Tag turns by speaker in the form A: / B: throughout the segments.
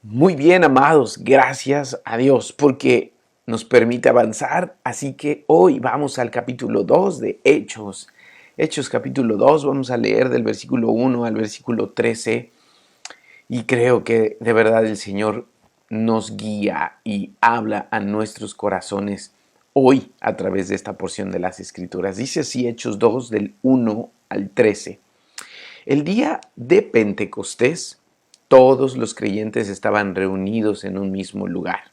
A: Muy bien, amados, gracias a Dios porque nos permite avanzar. Así que hoy vamos al capítulo 2 de Hechos. Hechos capítulo 2, vamos a leer del versículo 1 al versículo 13. Y creo que de verdad el Señor nos guía y habla a nuestros corazones hoy a través de esta porción de las Escrituras. Dice así Hechos 2 del 1 al 13. El día de Pentecostés, todos los creyentes estaban reunidos en un mismo lugar.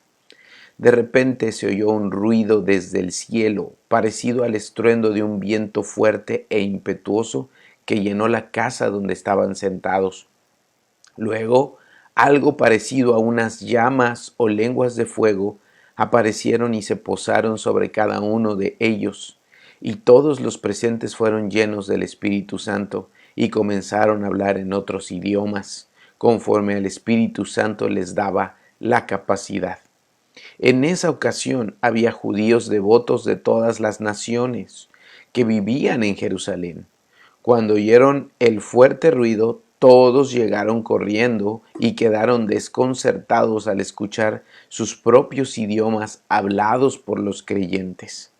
A: De repente se oyó un ruido desde el cielo, parecido al estruendo de un viento fuerte e impetuoso que llenó la casa donde estaban sentados. Luego, algo parecido a unas llamas o lenguas de fuego aparecieron y se posaron sobre cada uno de ellos, y todos los presentes fueron llenos del Espíritu Santo y comenzaron a hablar en otros idiomas, conforme al Espíritu Santo les daba la capacidad. En esa ocasión había judíos devotos de todas las naciones que vivían en Jerusalén. Cuando oyeron el fuerte ruido, todos llegaron corriendo y quedaron desconcertados al escuchar sus propios idiomas hablados por los creyentes.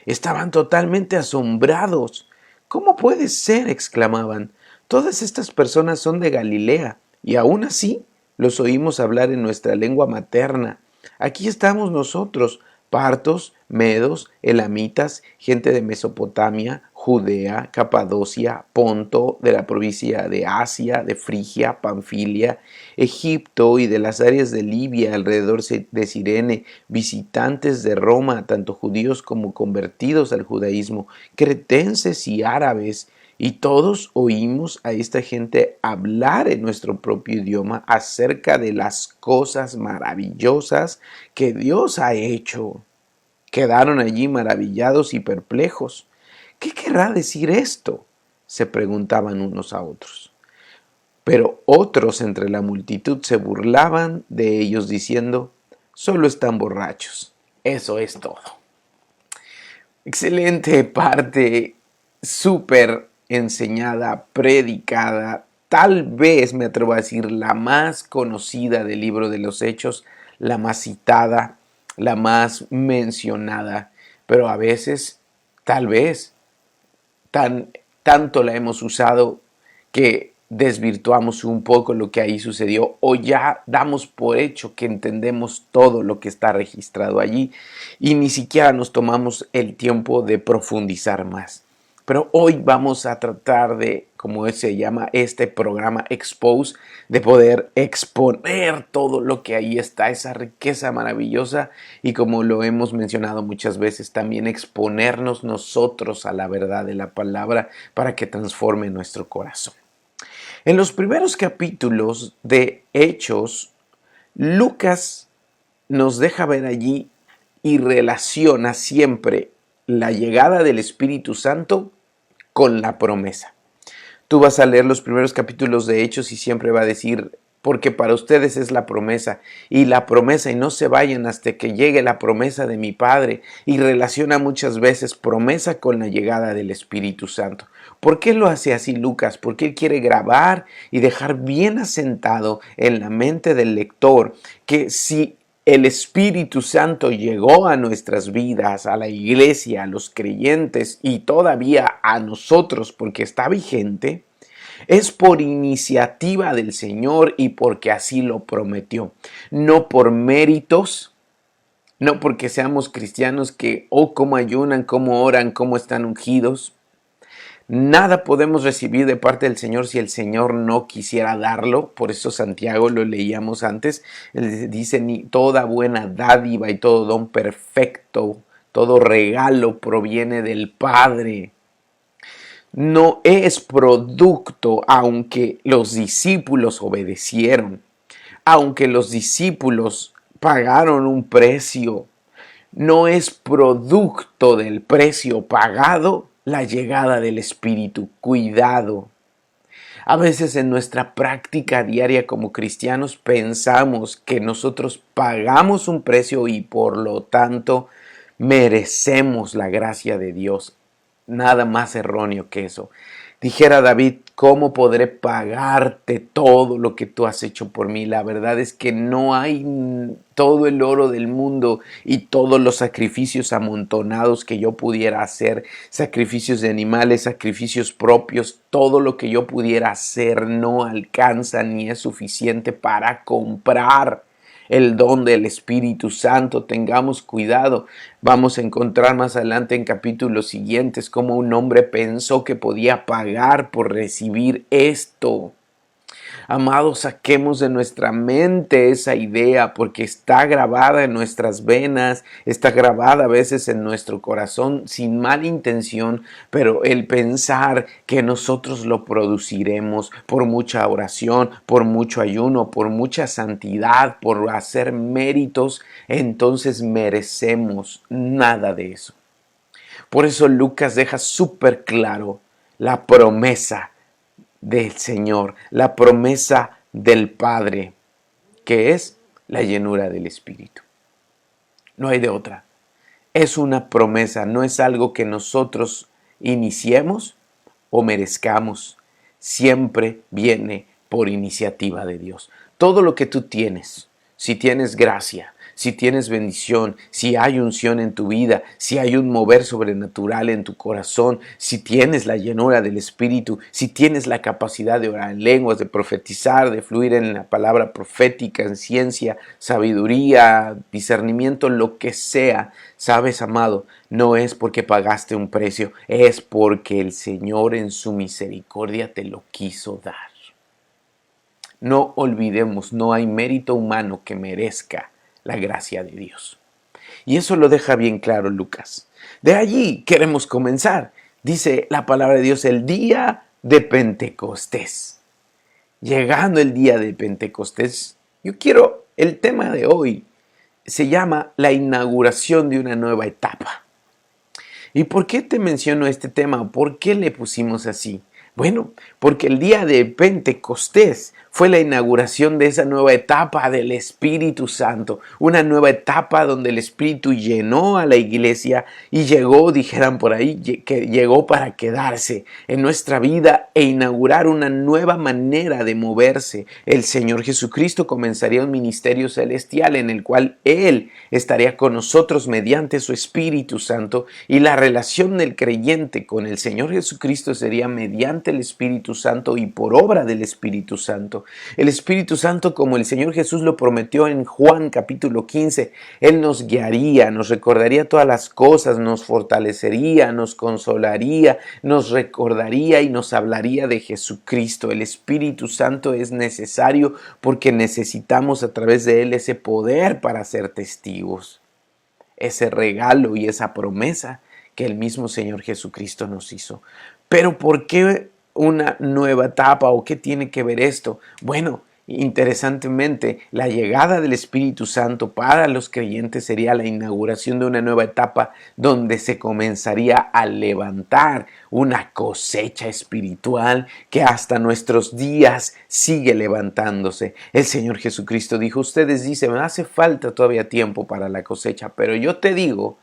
A: Estaban totalmente asombrados. ¿Cómo puede ser?, exclamaban. Todas estas personas son de Galilea y aún así los oímos hablar en nuestra lengua materna. Aquí estamos nosotros, partos, medos, elamitas, gente de Mesopotamia, Judea, Capadocia, Ponto, de la provincia de Asia, de Frigia, Panfilia, Egipto y de las áreas de Libia alrededor de Cirene, visitantes de Roma, tanto judíos como convertidos al judaísmo, cretenses y árabes, y todos oímos a esta gente hablar en nuestro propio idioma acerca de las cosas maravillosas que Dios ha hecho. Quedaron allí maravillados y perplejos. ¿Qué querrá decir esto?, se preguntaban unos a otros. Pero otros entre la multitud se burlaban de ellos diciendo: solo están borrachos. Eso es todo. Excelente parte, súper enseñada, predicada, tal vez me atrevo a decir la más conocida del libro de los Hechos, la más citada, la más mencionada, pero a veces, tal vez, tanto la hemos usado que desvirtuamos un poco lo que ahí sucedió, o ya damos por hecho que entendemos todo lo que está registrado allí y ni siquiera nos tomamos el tiempo de profundizar más. Pero hoy vamos a tratar de, como se llama este programa, Expose, de poder exponer todo lo que ahí está, esa riqueza maravillosa, y como lo hemos mencionado muchas veces, también exponernos nosotros a la verdad de la palabra para que transforme nuestro corazón. En los primeros capítulos de Hechos, Lucas nos deja ver allí y relaciona siempre la llegada del Espíritu Santo con la promesa. Tú vas a leer los primeros capítulos de Hechos y siempre va a decir: porque para ustedes es la promesa, y no se vayan hasta que llegue la promesa de mi Padre, y relaciona muchas veces promesa con la llegada del Espíritu Santo. ¿Por qué lo hace así Lucas? Porque él quiere grabar y dejar bien asentado en la mente del lector que si el Espíritu Santo llegó a nuestras vidas, a la iglesia, a los creyentes y todavía a nosotros porque está vigente, es por iniciativa del Señor y porque así lo prometió. No por méritos, no porque seamos cristianos que, cómo ayunan, cómo oran, cómo están ungidos. Nada podemos recibir de parte del Señor si el Señor no quisiera darlo. Por eso Santiago, lo leíamos antes, él dice: ni toda buena dádiva y todo don perfecto, todo regalo proviene del Padre. No es producto, aunque los discípulos obedecieron, aunque los discípulos pagaron un precio, no es producto del precio pagado la llegada del Espíritu. Cuidado. A veces en nuestra práctica diaria como cristianos pensamos que nosotros pagamos un precio y por lo tanto merecemos la gracia de Dios. Nada más erróneo que eso. Dijera David, ¿cómo podré pagarte todo lo que tú has hecho por mí? La verdad es que no hay todo el oro del mundo y todos los sacrificios amontonados que yo pudiera hacer, sacrificios de animales, sacrificios propios, todo lo que yo pudiera hacer no alcanza ni es suficiente para comprar el don del Espíritu Santo. Tengamos cuidado. Vamos a encontrar más adelante en capítulos siguientes cómo un hombre pensó que podía pagar por recibir esto. Amados, saquemos de nuestra mente esa idea porque está grabada en nuestras venas, está grabada a veces en nuestro corazón sin mala intención, pero el pensar que nosotros lo produciremos por mucha oración, por mucho ayuno, por mucha santidad, por hacer méritos, entonces merecemos nada de eso. Por eso Lucas deja súper claro la promesa del Señor, la promesa del Padre, que es la llenura del Espíritu. No hay de otra. Es una promesa, no es algo que nosotros iniciemos o merezcamos. Siempre viene por iniciativa de Dios. Todo lo que tú tienes, si tienes gracia, si tienes bendición, si hay unción en tu vida, si hay un mover sobrenatural en tu corazón, si tienes la llenura del Espíritu, si tienes la capacidad de orar en lenguas, de profetizar, de fluir en la palabra profética, en ciencia, sabiduría, discernimiento, lo que sea, sabes, amado, no es porque pagaste un precio, es porque el Señor en su misericordia te lo quiso dar. No olvidemos, no hay mérito humano que merezca la gracia de Dios. Y eso lo deja bien claro Lucas. De allí queremos comenzar. Dice la palabra de Dios, el día de Pentecostés. Llegando el día de Pentecostés, el tema de hoy se llama la inauguración de una nueva etapa. ¿Y por qué te menciono este tema? ¿Por qué le pusimos así? Bueno, porque el día de Pentecostés fue la inauguración de esa nueva etapa del Espíritu Santo, una nueva etapa donde el Espíritu llenó a la iglesia y llegó, dijeran por ahí, que llegó para quedarse en nuestra vida e inaugurar una nueva manera de moverse. El Señor Jesucristo comenzaría un ministerio celestial en el cual Él estaría con nosotros mediante su Espíritu Santo y la relación del creyente con el Señor Jesucristo sería mediante el Espíritu Santo y por obra del Espíritu Santo. El Espíritu Santo, como el Señor Jesús lo prometió en Juan capítulo 15, Él nos guiaría, nos recordaría todas las cosas, nos fortalecería, nos consolaría, nos recordaría y nos hablaría de Jesucristo. El Espíritu Santo es necesario porque necesitamos a través de Él ese poder para ser testigos. Ese regalo y esa promesa que el mismo Señor Jesucristo nos hizo. Pero ¿por qué una nueva etapa o qué tiene que ver esto? Bueno, interesantemente, la llegada del Espíritu Santo para los creyentes sería la inauguración de una nueva etapa donde se comenzaría a levantar una cosecha espiritual que hasta nuestros días sigue levantándose. El Señor Jesucristo dijo, ustedes dicen, hace falta todavía tiempo para la cosecha, pero yo te digo,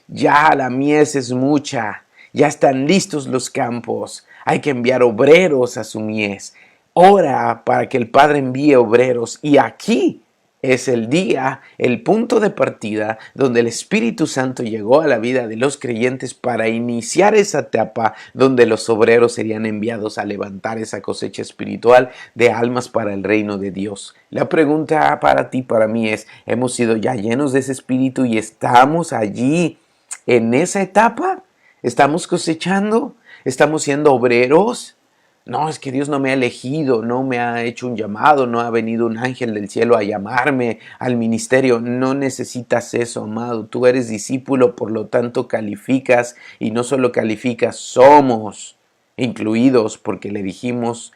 A: ya la mies es mucha. Ya están listos los campos. Hay que enviar obreros a su mies. Ora para que el Padre envíe obreros. Y aquí es el día, el punto de partida donde el Espíritu Santo llegó a la vida de los creyentes para iniciar esa etapa donde los obreros serían enviados a levantar esa cosecha espiritual de almas para el reino de Dios. La pregunta para ti, para mí es, ¿hemos sido ya llenos de ese Espíritu y estamos allí en esa etapa? ¿Estamos cosechando? ¿Estamos siendo obreros? No, es que Dios no me ha elegido, no me ha hecho un llamado, no ha venido un ángel del cielo a llamarme al ministerio. No necesitas eso, amado. Tú eres discípulo, por lo tanto calificas y no solo calificas, somos incluidos porque le dijimos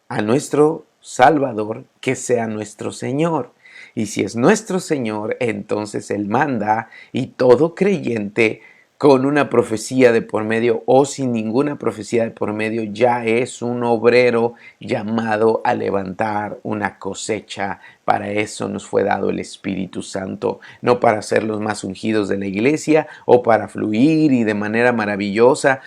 A: a nuestro Salvador que sea nuestro Señor. Y si es nuestro Señor, entonces Él manda y todo creyente con una profecía de por medio o sin ninguna profecía de por medio, ya es un obrero llamado a levantar una cosecha. Para eso nos fue dado el Espíritu Santo, no para ser los más ungidos de la iglesia o para fluir y de manera maravillosa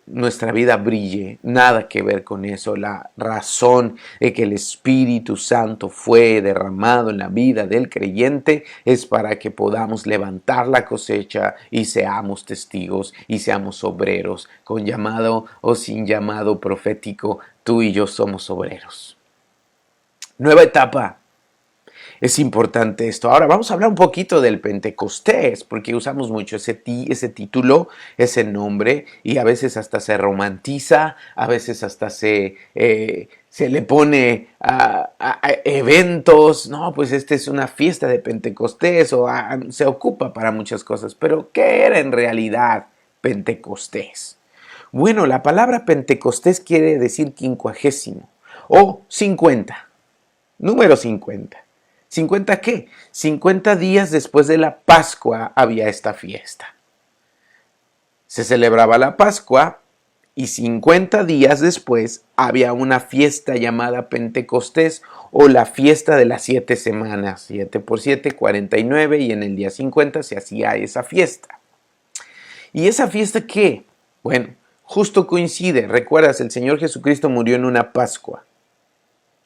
A: nuestra vida brille. Nada que ver con eso. La razón de que el Espíritu Santo fue derramado en la vida del creyente es para que podamos levantar la cosecha y seamos testigos y seamos obreros, con llamado o sin llamado profético. Tú y yo somos obreros. Nueva etapa. Es importante esto. Ahora vamos a hablar un poquito del Pentecostés, porque usamos mucho ese título, ese nombre, y a veces hasta se romantiza, a veces hasta se le pone a eventos. No, pues esta es una fiesta de Pentecostés, o se ocupa para muchas cosas. Pero ¿qué era en realidad Pentecostés? Bueno, la palabra Pentecostés quiere decir quincuagésimo o 50, número 50. ¿50 qué? 50 días después de la Pascua había esta fiesta. Se celebraba la Pascua y 50 días después había una fiesta llamada Pentecostés o la fiesta de las 7 semanas. 7 por 7, 49, y en el día 50 se hacía esa fiesta. ¿Y esa fiesta qué? Bueno, justo coincide. ¿Recuerdas? El Señor Jesucristo murió en una Pascua.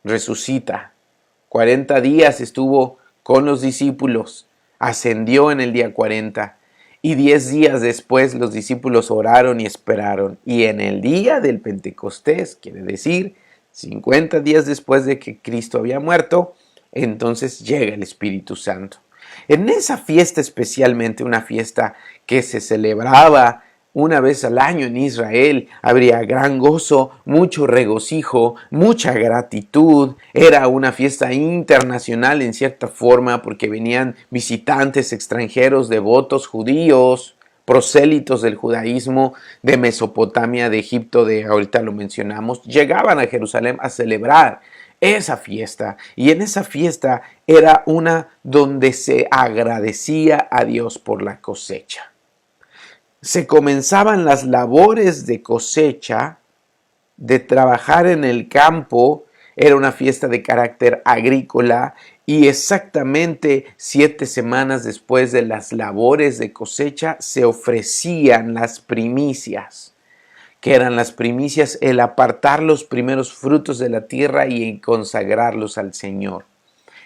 A: Resucita. 40 días estuvo con los discípulos, ascendió en el día 40 y 10 días después los discípulos oraron y esperaron. Y en el día del Pentecostés, quiere decir 50 días después de que Cristo había muerto, entonces llega el Espíritu Santo. En esa fiesta, especialmente una fiesta que se celebraba una vez al año en Israel, habría gran gozo, mucho regocijo, mucha gratitud. Era una fiesta internacional en cierta forma porque venían visitantes extranjeros, devotos judíos, prosélitos del judaísmo de Mesopotamia, de Egipto, ahorita lo mencionamos, llegaban a Jerusalén a celebrar esa fiesta. Y en esa fiesta era una donde se agradecía a Dios por la cosecha. Se comenzaban las labores de cosecha, de trabajar en el campo. Era una fiesta de carácter agrícola y exactamente 7 semanas después de las labores de cosecha se ofrecían las primicias. ¿Qué eran las primicias? El apartar los primeros frutos de la tierra y consagrarlos al Señor.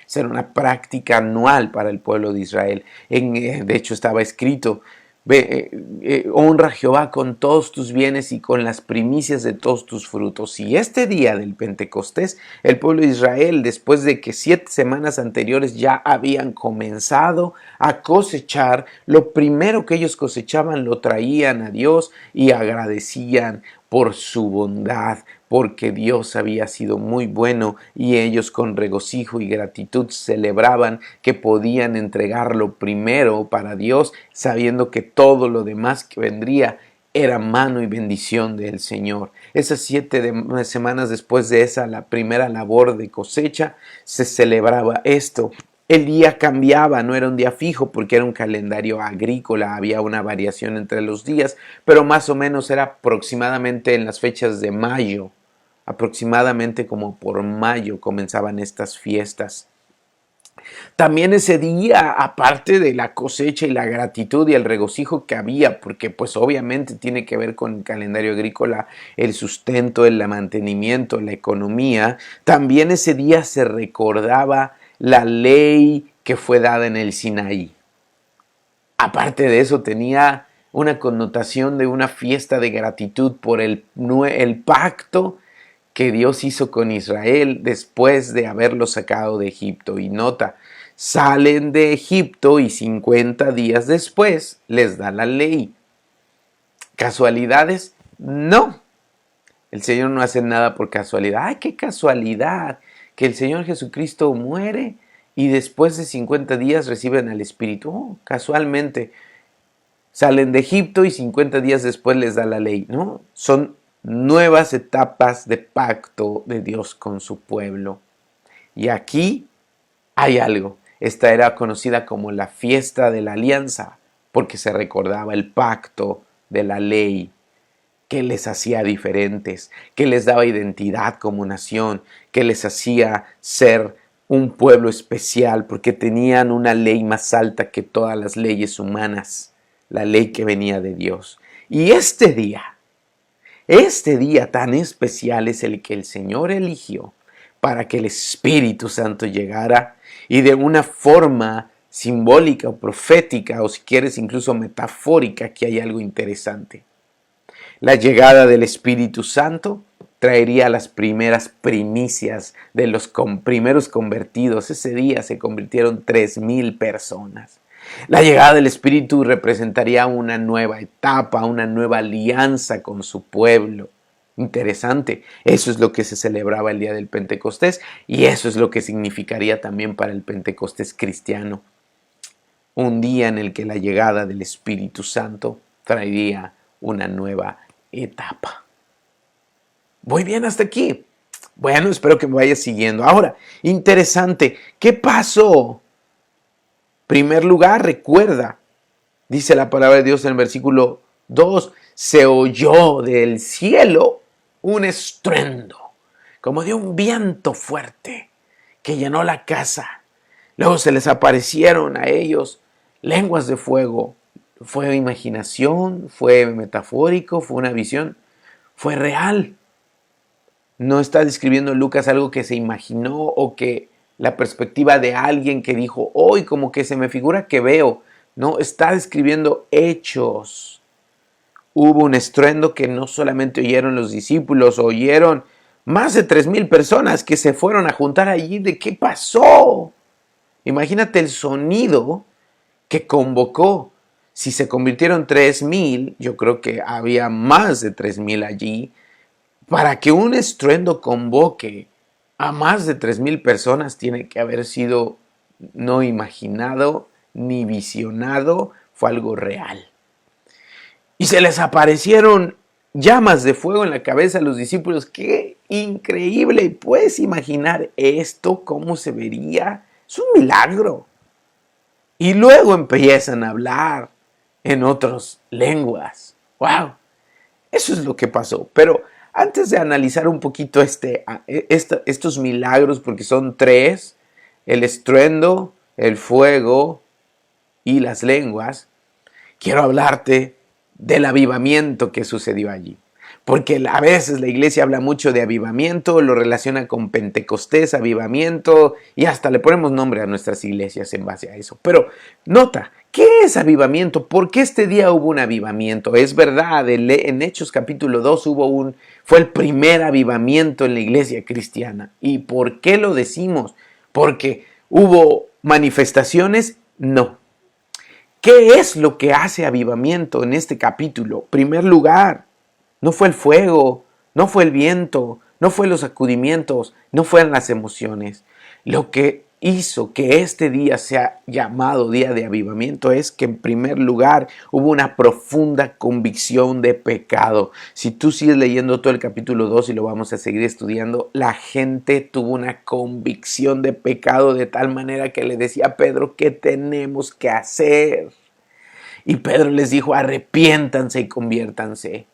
A: Esa era una práctica anual para el pueblo de Israel. De hecho, estaba escrito: honra a Jehová con todos tus bienes y con las primicias de todos tus frutos. Y este día del Pentecostés, el pueblo de Israel, después de que 7 semanas anteriores ya habían comenzado a cosechar, lo primero que ellos cosechaban lo traían a Dios y agradecían por su bondad, porque Dios había sido muy bueno, y ellos con regocijo y gratitud celebraban que podían entregarlo primero para Dios, sabiendo que todo lo demás que vendría era mano y bendición del Señor. Esas 7 semanas después de la primera labor de cosecha, se celebraba esto. El día cambiaba, no era un día fijo porque era un calendario agrícola, había una variación entre los días, pero más o menos era aproximadamente en las fechas de mayo, aproximadamente como por mayo comenzaban estas fiestas. También ese día, aparte de la cosecha y la gratitud y el regocijo que había, porque pues obviamente tiene que ver con el calendario agrícola, el sustento, el mantenimiento, la economía, también ese día se recordaba la ley que fue dada en el Sinaí. Aparte de eso, tenía una connotación de una fiesta de gratitud por el pacto que Dios hizo con Israel después de haberlo sacado de Egipto. Y nota, salen de Egipto y 50 días después les da la ley. ¿Casualidades? No. El Señor no hace nada por casualidad. ¡Ay, qué casualidad! Que el Señor Jesucristo muere y después de 50 días reciben al Espíritu. Oh, casualmente salen de Egipto y 50 días después les da la ley. No, son nuevas etapas de pacto de Dios con su pueblo. Y aquí hay algo. Esta era conocida como la fiesta de la alianza porque se recordaba el pacto de la ley que les hacía diferentes, que les daba identidad como nación, que les hacía ser un pueblo especial, porque tenían una ley más alta que todas las leyes humanas, la ley que venía de Dios. Y este día tan especial es el que el Señor eligió para que el Espíritu Santo llegara y de una forma simbólica o profética, o si quieres incluso metafórica, que hay algo interesante. La llegada del Espíritu Santo traería las primeras primicias de los primeros convertidos. Ese día se convirtieron 3,000 personas. La llegada del Espíritu representaría una nueva etapa, una nueva alianza con su pueblo. Interesante. Eso es lo que se celebraba el día del Pentecostés y eso es lo que significaría también para el Pentecostés cristiano. Un día en el que la llegada del Espíritu Santo traería una nueva etapa. ¿Voy bien hasta aquí? Bueno, espero que me vayas siguiendo. Ahora, interesante, ¿qué pasó? Primer lugar, recuerda, dice la palabra de Dios en el versículo 2, se oyó del cielo un estruendo, como de un viento fuerte, que llenó la casa. Luego se les aparecieron a ellos lenguas de fuego. ¿Fue imaginación? ¿Fue metafórico? ¿Fue una visión? ¿Fue real? No está describiendo Lucas algo que se imaginó o que la perspectiva de alguien que dijo, hoy como que se me figura que veo. No, está describiendo hechos. Hubo un estruendo que no solamente oyeron los discípulos, oyeron más de 3,000 personas que se fueron a juntar allí. ¿De qué pasó? Imagínate el sonido que convocó. Si se convirtieron 3,000, yo creo que había más de 3,000 allí. Para que un estruendo convoque a más de 3,000 personas tiene que haber sido no imaginado ni visionado, fue algo real. Y se les aparecieron llamas de fuego en la cabeza a los discípulos. ¡Qué increíble! ¿Puedes imaginar esto? ¿Cómo se vería? Es un milagro. Y luego empiezan a hablar en otras lenguas. ¡Wow! Eso es lo que pasó. Pero antes de analizar un poquito estos milagros, porque son 3, el estruendo, el fuego y las lenguas, quiero hablarte del avivamiento que sucedió allí. Porque a veces la iglesia habla mucho de avivamiento, lo relaciona con Pentecostés, avivamiento, y hasta le ponemos nombre a nuestras iglesias en base a eso. Pero nota, ¿qué es avivamiento? ¿Por qué este día hubo un avivamiento? Es verdad, en Hechos capítulo 2 fue el primer avivamiento en la iglesia cristiana. ¿Y por qué lo decimos? ¿Porque hubo manifestaciones? No. ¿Qué es lo que hace avivamiento en este capítulo? En primer lugar, no fue el fuego, no fue el viento, no fue los sacudimientos, no fueron las emociones. Lo que hizo que este día sea llamado día de avivamiento es que en primer lugar hubo una profunda convicción de pecado. Si tú sigues leyendo todo el capítulo 2 y lo vamos a seguir estudiando, la gente tuvo una convicción de pecado de tal manera que le decía a Pedro, ¿qué tenemos que hacer? Y Pedro les dijo, arrepiéntanse y conviértanse.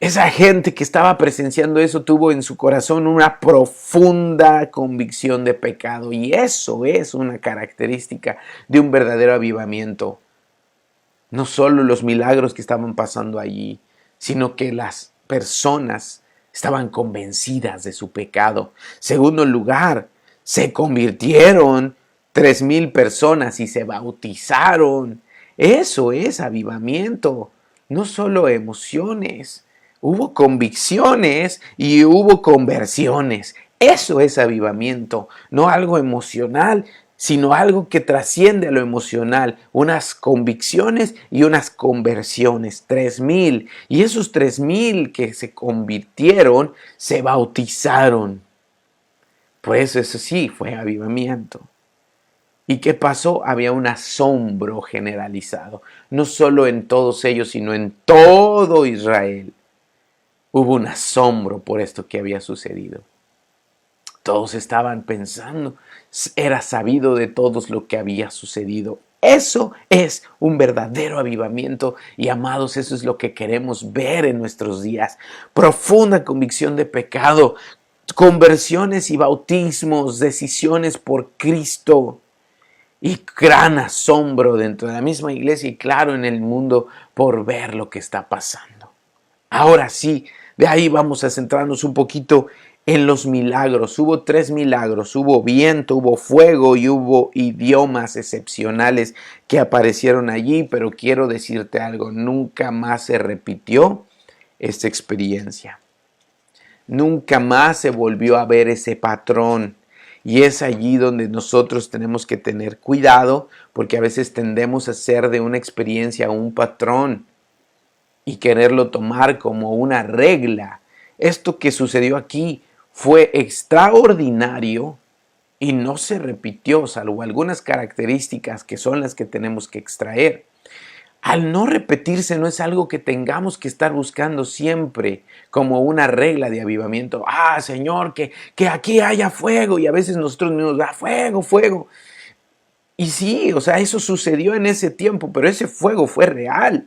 A: Esa gente que estaba presenciando eso tuvo en su corazón una profunda convicción de pecado y eso es una característica de un verdadero avivamiento. No solo los milagros que estaban pasando allí, sino que las personas estaban convencidas de su pecado. Segundo lugar, se convirtieron 3,000 personas y se bautizaron. Eso es avivamiento, no solo emociones. Hubo convicciones y hubo conversiones. Eso es avivamiento, no algo emocional, sino algo que trasciende a lo emocional. Unas convicciones y unas conversiones. 3,000. Y esos 3,000 que se convirtieron, se bautizaron. Por eso sí fue avivamiento. ¿Y qué pasó? Había un asombro generalizado. No solo en todos ellos, sino en todo Israel. Hubo un asombro por esto que había sucedido. Todos estaban pensando, era sabido de todos lo que había sucedido. Eso es un verdadero avivamiento y amados, eso es lo que queremos ver en nuestros días. Profunda convicción de pecado, conversiones y bautismos, decisiones por Cristo y gran asombro dentro de la misma iglesia y claro en el mundo por ver lo que está pasando. Ahora sí, de ahí vamos a centrarnos un poquito en los milagros. Hubo 3 milagros, hubo viento, hubo fuego y hubo idiomas excepcionales que aparecieron allí, pero quiero decirte algo, nunca más se repitió esta experiencia. Nunca más se volvió a ver ese patrón. Y es allí donde nosotros tenemos que tener cuidado, porque a veces tendemos a hacer de una experiencia un patrón y quererlo tomar como una regla. Esto que sucedió aquí fue extraordinario y no se repitió, salvo algunas características que son las que tenemos que extraer. Al no repetirse no es algo que tengamos que estar buscando siempre como una regla de avivamiento. Ah, Señor, que aquí haya fuego. Y a veces nosotros mismos, fuego, fuego. Y sí, o sea, eso sucedió en ese tiempo, pero ese fuego fue real.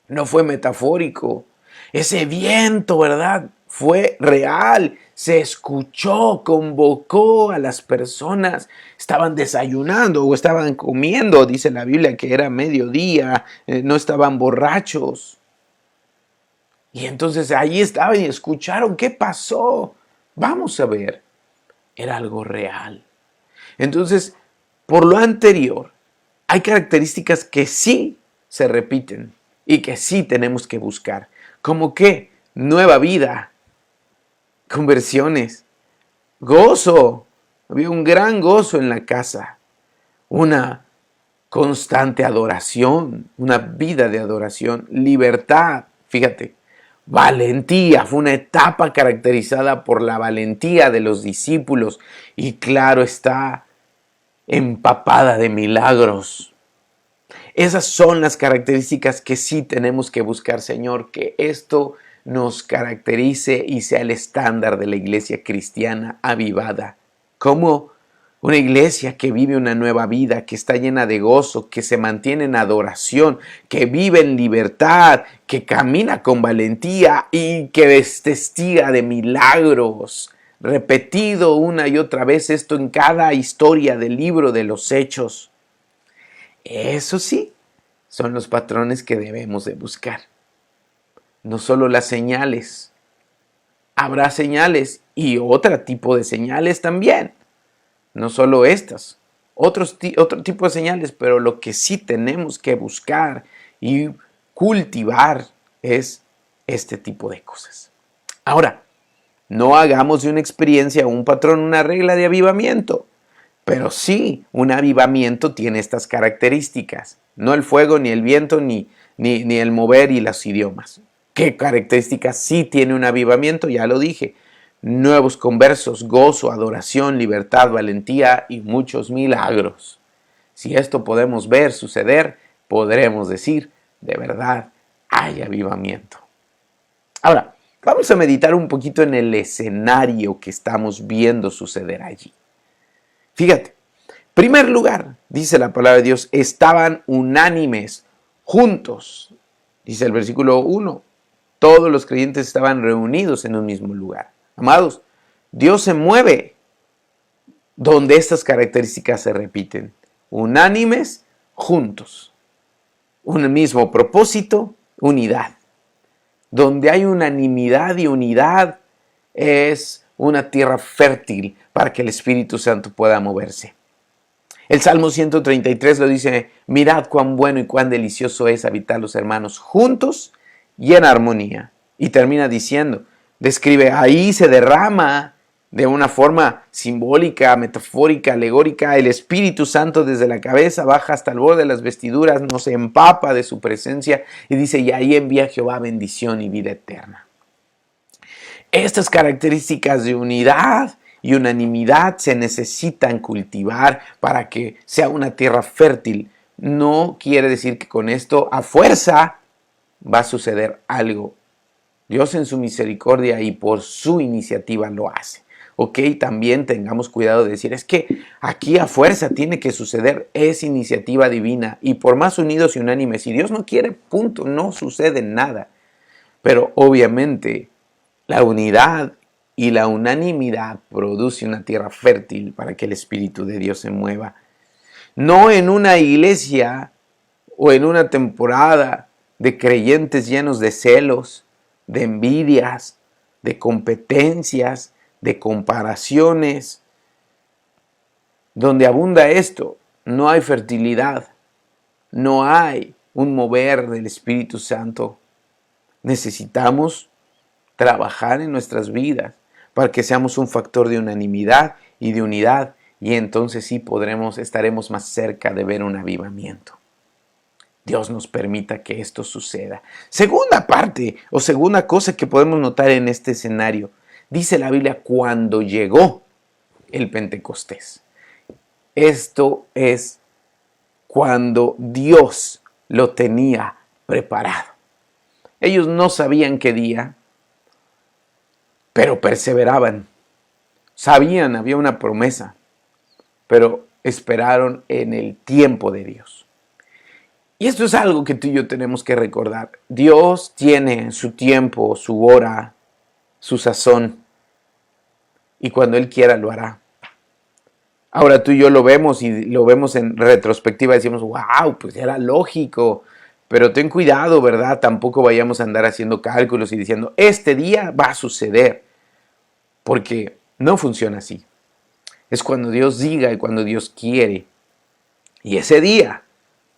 A: No fue metafórico. Ese viento, ¿verdad? Fue real. Se escuchó, convocó a las personas. Estaban desayunando o estaban comiendo. Dice la Biblia que era mediodía. No estaban borrachos. Y entonces ahí estaban y escucharon. ¿Qué pasó? Vamos a ver. Era algo real. Entonces, por lo anterior, hay características que sí se repiten y que sí tenemos que buscar. ¿Cómo qué? Nueva vida, conversiones, gozo. Había un gran gozo en la casa, una constante adoración, una vida de adoración, libertad, fíjate, valentía. Fue una etapa caracterizada por la valentía de los discípulos y claro está, empapada de milagros. Esas son las características que sí tenemos que buscar, Señor, que esto nos caracterice y sea el estándar de la iglesia cristiana avivada. Como una iglesia que vive una nueva vida, que está llena de gozo, que se mantiene en adoración, que vive en libertad, que camina con valentía y que es testiga de milagros. Repetido una y otra vez esto en cada historia del libro de los Hechos. Eso sí, son los patrones que debemos de buscar. No solo las señales. Habrá señales y otro tipo de señales también. No solo estas. Otro tipo de señales, pero lo que sí tenemos que buscar y cultivar es este tipo de cosas. Ahora, no hagamos de una experiencia un patrón, una regla de avivamiento. Pero sí, un avivamiento tiene estas características. No el fuego, ni el viento, ni el mover y los idiomas. ¿Qué características sí tiene un avivamiento? Ya lo dije. Nuevos conversos, gozo, adoración, libertad, valentía y muchos milagros. Si esto podemos ver suceder, podremos decir, de verdad, hay avivamiento. Ahora, vamos a meditar un poquito en el escenario que estamos viendo suceder allí. Fíjate, primer lugar, dice la palabra de Dios, estaban unánimes, juntos. Dice el versículo 1, todos los creyentes estaban reunidos en un mismo lugar. Amados, Dios se mueve donde estas características se repiten. Unánimes, juntos. Un mismo propósito, unidad. Donde hay unanimidad y unidad es una tierra fértil para que el Espíritu Santo pueda moverse. El Salmo 133 lo dice, mirad cuán bueno y cuán delicioso es habitar los hermanos juntos y en armonía. Y termina diciendo, describe, ahí se derrama de una forma simbólica, metafórica, alegórica, el Espíritu Santo desde la cabeza baja hasta el borde de las vestiduras, nos empapa de su presencia y dice, y ahí envía Jehová bendición y vida eterna. Estas características de unidad y unanimidad se necesitan cultivar para que sea una tierra fértil. No quiere decir que con esto a fuerza va a suceder algo. Dios en su misericordia y por su iniciativa lo hace. Ok, también tengamos cuidado de decir, es que aquí a fuerza tiene que suceder, es iniciativa divina. Y por más unidos y unánimes, si Dios no quiere, punto, no sucede nada. Pero obviamente la unidad y la unanimidad produce una tierra fértil para que el Espíritu de Dios se mueva. No en una iglesia o en una temporada de creyentes llenos de celos, de envidias, de competencias, de comparaciones. Donde abunda esto, no hay fertilidad, no hay un mover del Espíritu Santo. Necesitamos trabajar en nuestras vidas para que seamos un factor de unanimidad y de unidad, y entonces sí estaremos más cerca de ver un avivamiento. Dios nos permita que esto suceda. Segunda parte o segunda cosa que podemos notar en este escenario, dice la Biblia, cuando llegó el Pentecostés. Esto es cuando Dios lo tenía preparado. Ellos no sabían qué día, pero perseveraban. Sabían, había una promesa, pero esperaron en el tiempo de Dios. Y esto es algo que tú y yo tenemos que recordar. Dios tiene su tiempo, su hora, su sazón, y cuando Él quiera lo hará. Ahora tú y yo lo vemos y lo vemos en retrospectiva y decimos, wow, pues era lógico. Pero ten cuidado, ¿verdad? Tampoco vayamos a andar haciendo cálculos y diciendo, este día va a suceder. Porque no funciona así. Es cuando Dios diga y cuando Dios quiere. Y ese día,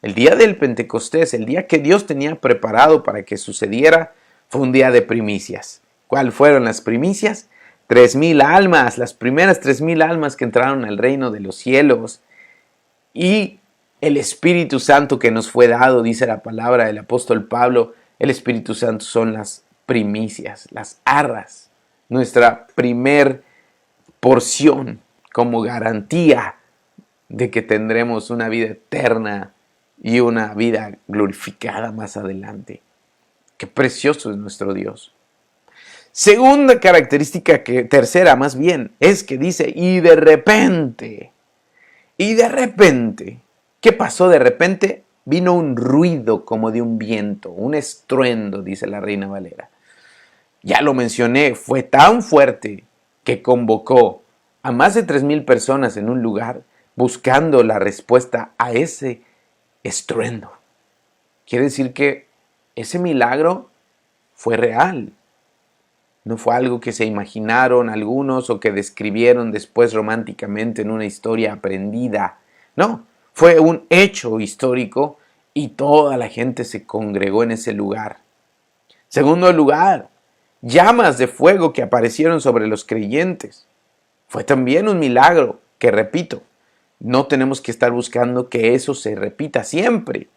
A: el día del Pentecostés, el día que Dios tenía preparado para que sucediera, fue un día de primicias. ¿Cuáles fueron las primicias? 3,000 almas, las primeras 3,000 almas que entraron al reino de los cielos. Y el Espíritu Santo que nos fue dado, dice la palabra del apóstol Pablo, el Espíritu Santo son las primicias, las arras, nuestra primer porción como garantía de que tendremos una vida eterna y una vida glorificada más adelante. Qué precioso es nuestro Dios. Segunda característica, tercera más bien, es que dice, y de repente, ¿qué pasó de repente? Vino un ruido como de un viento, un estruendo, dice la Reina Valera. Ya lo mencioné, fue tan fuerte que convocó a más de 3,000 personas en un lugar buscando la respuesta a ese estruendo. Quiere decir que ese milagro fue real. No fue algo que se imaginaron algunos o que describieron después románticamente en una historia aprendida. No, fue un hecho histórico y toda la gente se congregó en ese lugar. Segundo lugar, llamas de fuego que aparecieron sobre los creyentes. Fue también un milagro que, repito, no tenemos que estar buscando que eso se repita siempre.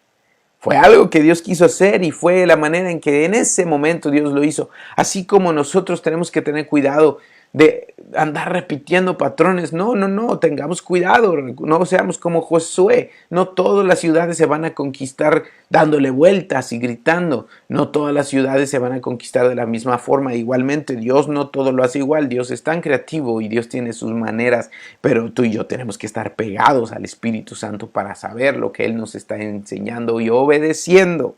A: Fue algo que Dios quiso hacer y fue la manera en que en ese momento Dios lo hizo. Así como nosotros tenemos que tener cuidado de andar repitiendo patrones. No, tengamos cuidado, no seamos como Josué. No todas las ciudades se van a conquistar dándole vueltas y gritando. No todas las ciudades se van a conquistar de la misma forma. Igualmente, Dios no todo lo hace igual. Dios es tan creativo y Dios tiene sus maneras, pero tú y yo tenemos que estar pegados al Espíritu Santo para saber lo que Él nos está enseñando y obedeciendo.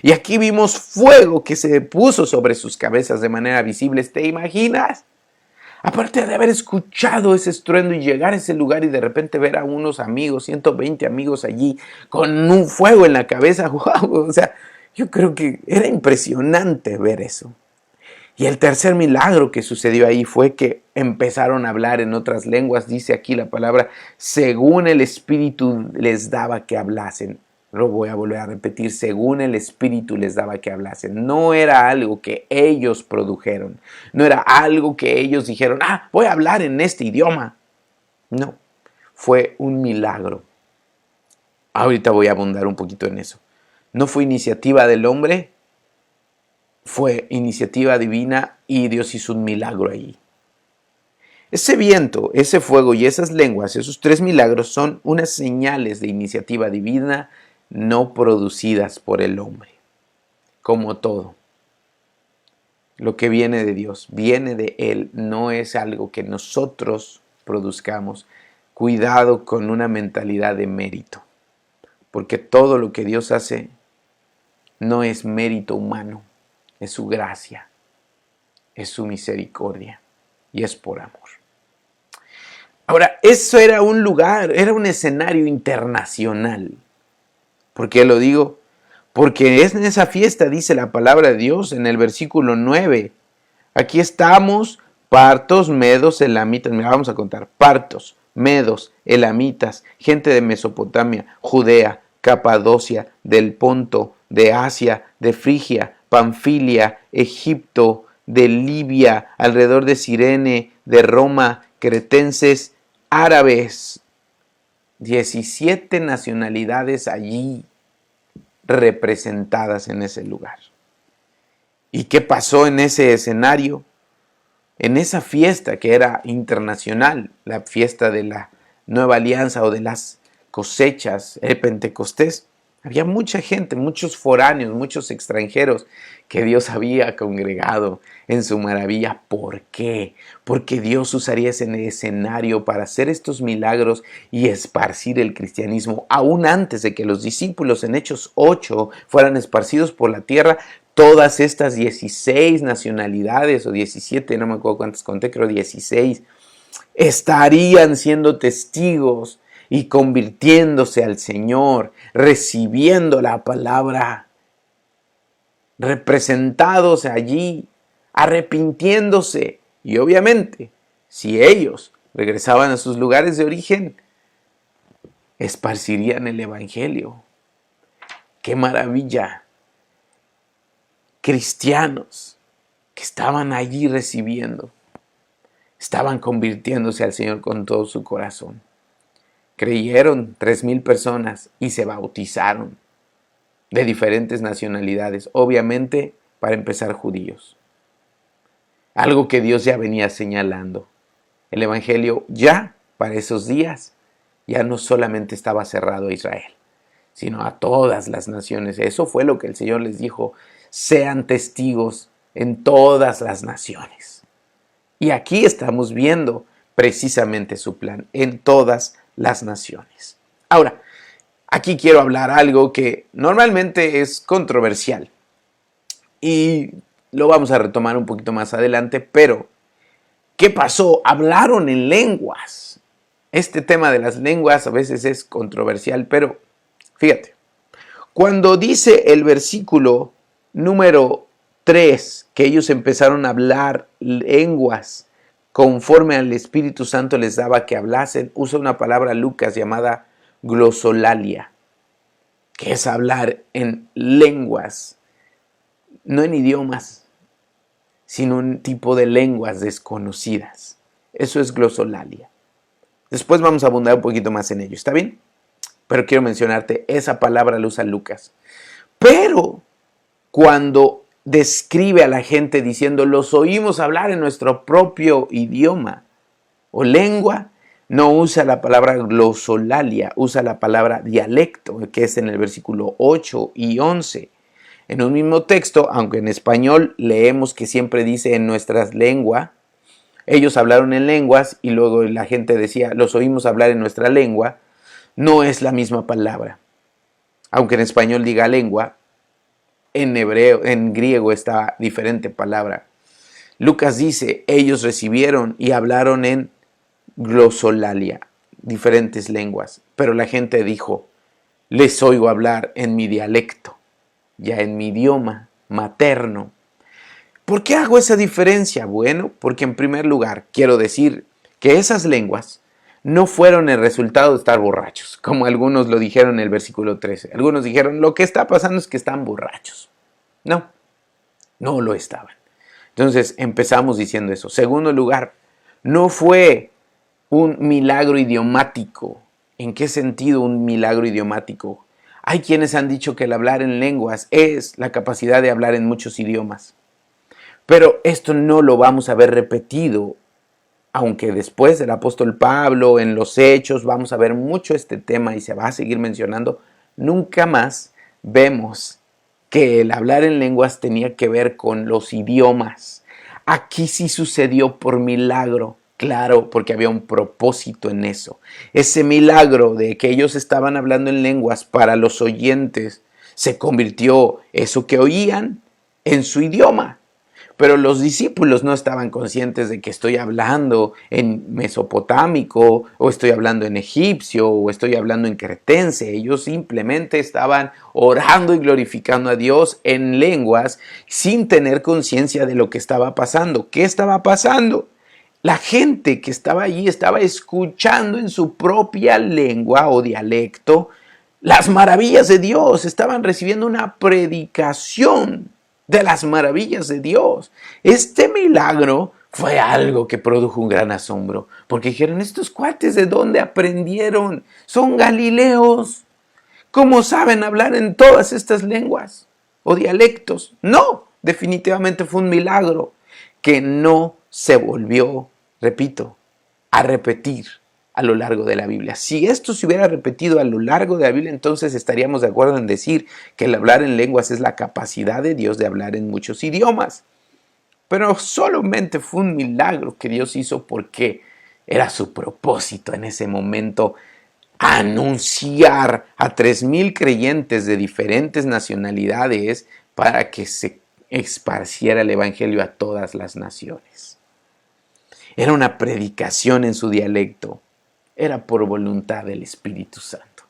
A: Y aquí vimos fuego que se puso sobre sus cabezas de manera visible. ¿Te imaginas? Aparte de haber escuchado ese estruendo y llegar a ese lugar y de repente ver a unos amigos, 120 amigos allí, con un fuego en la cabeza, wow, o sea, yo creo que era impresionante ver eso. Y el tercer milagro que sucedió ahí fue que empezaron a hablar en otras lenguas, dice aquí la palabra, según el Espíritu les daba que hablasen. Lo voy a volver a repetir, según el Espíritu les daba que hablasen. No era algo que ellos produjeron. No era algo que ellos dijeron, voy a hablar en este idioma. No, fue un milagro. Ahorita voy a abundar un poquito en eso. No fue iniciativa del hombre, fue iniciativa divina y Dios hizo un milagro allí. Ese viento, ese fuego y esas lenguas, esos 3 milagros son unas señales de iniciativa divina no producidas por el hombre, como todo. lo que viene de Dios, viene de Él, no es algo que nosotros produzcamos. Cuidado con una mentalidad de mérito, porque todo lo que Dios hace no es mérito humano, es su gracia, es su misericordia y es por amor. Ahora, eso era un lugar, era un escenario internacional. ¿Por qué lo digo? Porque es en esa fiesta, dice la palabra de Dios en el versículo 9. Aquí estamos, partos, medos, elamitas. Mira, vamos a contar. Partos, medos, elamitas, gente de Mesopotamia, Judea, Capadocia, del Ponto, de Asia, de Frigia, Panfilia, Egipto, de Libia, alrededor de Cirene, de Roma, cretenses, árabes. 17 nacionalidades allí representadas en ese lugar. ¿Y qué pasó en ese escenario? En esa fiesta que era internacional, la fiesta de la Nueva Alianza o de las cosechas, el Pentecostés, había mucha gente, muchos foráneos, muchos extranjeros que Dios había congregado en su maravilla. ¿Por qué? Porque Dios usaría ese escenario para hacer estos milagros y esparcir el cristianismo. Aún antes de que los discípulos en Hechos 8 fueran esparcidos por la tierra, todas estas 16 nacionalidades o 17, no me acuerdo cuántas conté, creo 16, estarían siendo testigos y convirtiéndose al Señor, recibiendo la palabra, representados allí, arrepintiéndose. Y obviamente, si ellos regresaban a sus lugares de origen, esparcirían el Evangelio. ¡Qué maravilla! Cristianos que estaban allí recibiendo, estaban convirtiéndose al Señor con todo su corazón. Creyeron 3,000 personas y se bautizaron de diferentes nacionalidades, obviamente para empezar judíos. Algo que Dios ya venía señalando. El Evangelio ya para esos días ya no solamente estaba cerrado a Israel, sino a todas las naciones. Eso fue lo que el Señor les dijo: sean testigos en todas las naciones. Y aquí estamos viendo precisamente su plan, en todas las naciones. Ahora, aquí quiero hablar algo que normalmente es controversial y lo vamos a retomar un poquito más adelante, pero ¿qué pasó? Hablaron en lenguas. Este tema de las lenguas a veces es controversial, pero fíjate, cuando dice el versículo número 3 que ellos empezaron a hablar lenguas conforme al Espíritu Santo les daba que hablasen, usa una palabra Lucas llamada glosolalia, que es hablar en lenguas, no en idiomas, sino un tipo de lenguas desconocidas. Eso es glosolalia. Después vamos a abundar un poquito más en ello, ¿está bien? Pero quiero mencionarte, esa palabra la usa Lucas. Pero cuando describe a la gente diciendo, los oímos hablar en nuestro propio idioma o lengua, no usa la palabra glosolalia, usa la palabra dialecto, que es en el versículo 8 y 11. En un mismo texto, aunque en español leemos que siempre dice en nuestras lenguas, ellos hablaron en lenguas y luego la gente decía, los oímos hablar en nuestra lengua, no es la misma palabra. Aunque en español diga lengua, en hebreo, en griego está diferente palabra. Lucas dice, ellos recibieron y hablaron en glosolalia, diferentes lenguas, pero la gente dijo, les oigo hablar en mi dialecto, ya en mi idioma materno. ¿Por qué hago esa diferencia? Bueno, porque en primer lugar quiero decir que esas lenguas no fueron el resultado de estar borrachos, como algunos lo dijeron en el versículo 13. Algunos dijeron, lo que está pasando es que están borrachos. No, no lo estaban. Entonces empezamos diciendo eso. Segundo lugar, no fue un milagro idiomático. ¿En qué sentido un milagro idiomático? Hay quienes han dicho que el hablar en lenguas es la capacidad de hablar en muchos idiomas. Pero esto no lo vamos a ver repetido, aunque después del apóstol Pablo, en los Hechos, vamos a ver mucho este tema y se va a seguir mencionando. Nunca más vemos que el hablar en lenguas tenía que ver con los idiomas. Aquí sí sucedió por milagro. Claro, porque había un propósito en eso. Ese milagro de que ellos estaban hablando en lenguas para los oyentes se convirtió eso que oían en su idioma. Pero los discípulos no estaban conscientes de que estoy hablando en mesopotámico, o estoy hablando en egipcio, o estoy hablando en cretense. Ellos simplemente estaban orando y glorificando a Dios en lenguas sin tener conciencia de lo que estaba pasando. ¿Qué estaba pasando? La gente que estaba allí estaba escuchando en su propia lengua o dialecto las maravillas de Dios. Estaban recibiendo una predicación de las maravillas de Dios. Este milagro fue algo que produjo un gran asombro, porque dijeron, estos cuates, ¿de dónde aprendieron? Son galileos. ¿Cómo saben hablar en todas estas lenguas o dialectos? No, definitivamente fue un milagro que no se volvió, repito, a repetir a lo largo de la Biblia. Si esto se hubiera repetido a lo largo de la Biblia, entonces estaríamos de acuerdo en decir que el hablar en lenguas es la capacidad de Dios de hablar en muchos idiomas. Pero solamente fue un milagro que Dios hizo porque era su propósito en ese momento anunciar a 3,000 creyentes de diferentes nacionalidades para que se esparciera el evangelio a todas las naciones. Era una predicación en su dialecto. Era por voluntad del Espíritu Santo,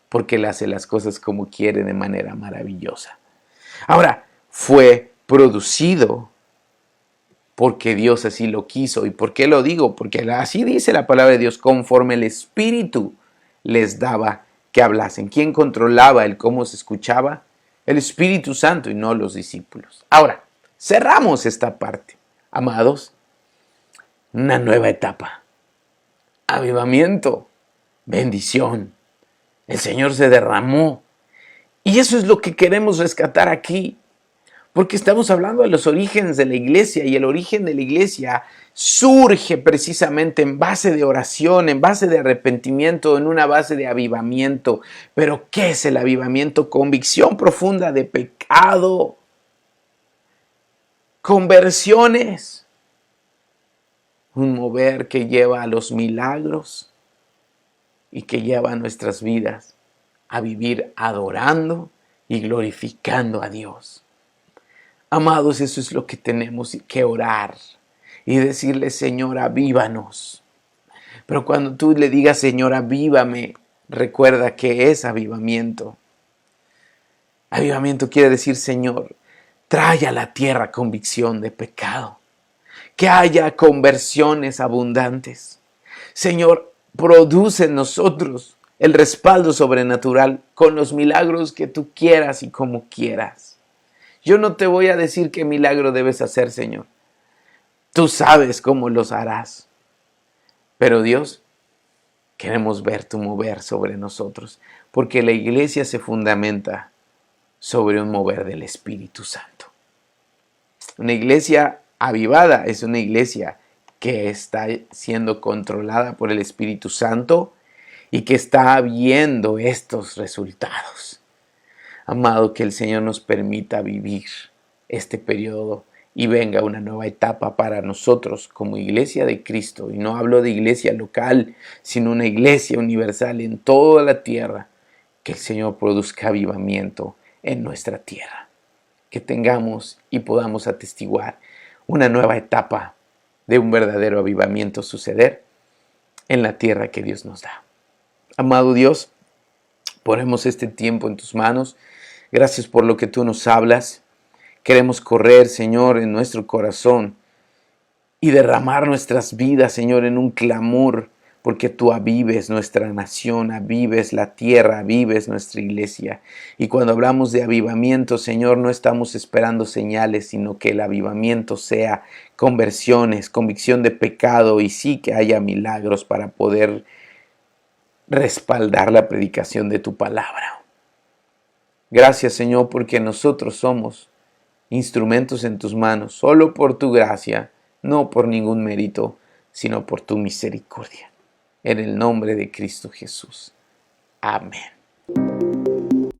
A: porque Él hace las cosas como quiere de manera maravillosa. Ahora, fue producido porque Dios así lo quiso. ¿Y por qué lo digo? Porque así dice la palabra de Dios, conforme el Espíritu les daba que hablasen. ¿Quién controlaba el cómo se escuchaba? El Espíritu Santo y no los discípulos. Ahora, cerramos esta parte. Amados, una nueva etapa. Avivamiento, bendición. El Señor se derramó. Y eso es lo que queremos rescatar aquí. Porque estamos hablando de los orígenes de la iglesia, y el origen de la iglesia surge precisamente en base de oración, en base de arrepentimiento, en una base de avivamiento. Pero ¿qué es el avivamiento? Convicción profunda de pecado, conversiones, un mover que lleva a los milagros y que lleva a nuestras vidas a vivir adorando y glorificando a Dios. Amados, eso es lo que tenemos que orar y decirle, Señor, avívanos. Pero cuando tú le digas, Señor, avívame, recuerda que es avivamiento. Avivamiento quiere decir, Señor, trae a la tierra convicción de pecado. Que haya conversiones abundantes. Señor, produce en nosotros el respaldo sobrenatural con los milagros que tú quieras y como quieras. Yo no te voy a decir qué milagro debes hacer, Señor. Tú sabes cómo los harás. Pero Dios, queremos ver tu mover sobre nosotros, porque la iglesia se fundamenta sobre un mover del Espíritu Santo. Una iglesia avivada es una iglesia que está siendo controlada por el Espíritu Santo y que está viendo estos resultados. Amado, que el Señor nos permita vivir este periodo y venga una nueva etapa para nosotros como iglesia de Cristo. Y no hablo de iglesia local, sino una iglesia universal en toda la tierra. Que el Señor produzca avivamiento en nuestra tierra. Que tengamos y podamos atestiguar una nueva etapa de un verdadero avivamiento suceder en la tierra que Dios nos da. Amado Dios, ponemos este tiempo en tus manos. Gracias por lo que tú nos hablas. Queremos correr, Señor, en nuestro corazón y derramar nuestras vidas, Señor, en un clamor, porque tú avives nuestra nación, avives la tierra, avives nuestra iglesia. Y cuando hablamos de avivamiento, Señor, no estamos esperando señales, sino que el avivamiento sea conversiones, convicción de pecado, y sí que haya milagros para poder respaldar la predicación de tu palabra. Gracias, Señor, porque nosotros somos instrumentos en tus manos, solo por tu gracia, no por ningún mérito, sino por tu misericordia. En el nombre de Cristo Jesús. Amén.